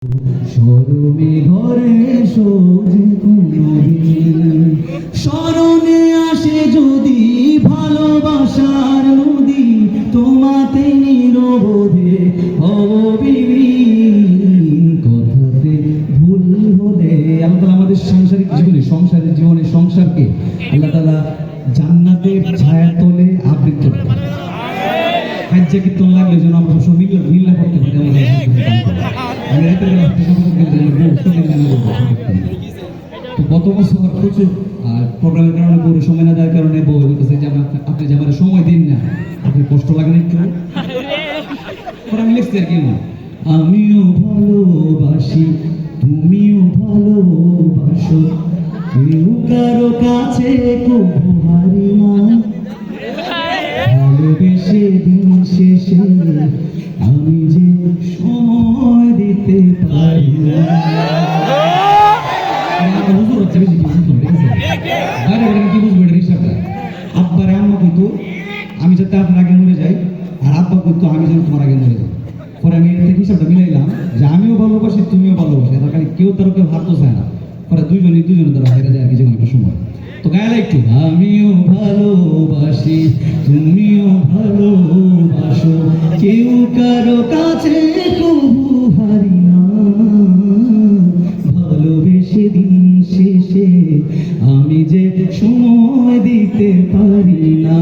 শরমে ঘরে সোজে স্মরণে আসে যদি ভালোবাসার নদী, তোমাতে নিরবধে অবিলীন কথাতে ভুল হলে। আল্লাহ আমাদের সংসারের জীবনে সংসারকে আল্লাহ তাআলা জান্নাতের ছায়া তলে আবৃত করে। হাজ্জে কীর্তন লাগলে যেন আমরা সব মিল্লা করতে পারি। তো গত বছর প্রচুর প্রোগ্রামের কারণে বউর সময় না দেওয়ার কারণে বউ বলতেছে যে আপনি যে আমার সময় দিন না, আপনি কষ্ট লাগে না একটু? আমি লিখছি আর কি, আমিও ভালোবাসি তুমিও ভালোবাসো, কেউ কারো কাছে কবু হারি না, ভালোবেসে দিন শেষে আমি যে সময় দিতে পারি না। আব্বারে আম্মা কইতো আমি যাতে আপনার আগে মরে যাই, আর আব্বা কইতো আমি যেন তোমার আগে মরে যাই। পরে আমি এর থেকে হিসাবটা মিলাইলাম যে আমিও ভালোবাসি তুমিও ভালোবাসি, এটা খালি কেউ তার কেউ হাত তো চায় না, পরে দুজনে তারা হেরে যায় আর কি যে কোনো একটা সময়। তো গায়ে একটু আমিও ভালোবাসি তুমিও ভালোবাসো, কেউ কারো কাছে কবু হারি না, ভালোবেসে দিন শেষে আমি যে সময় দিতে পারি না।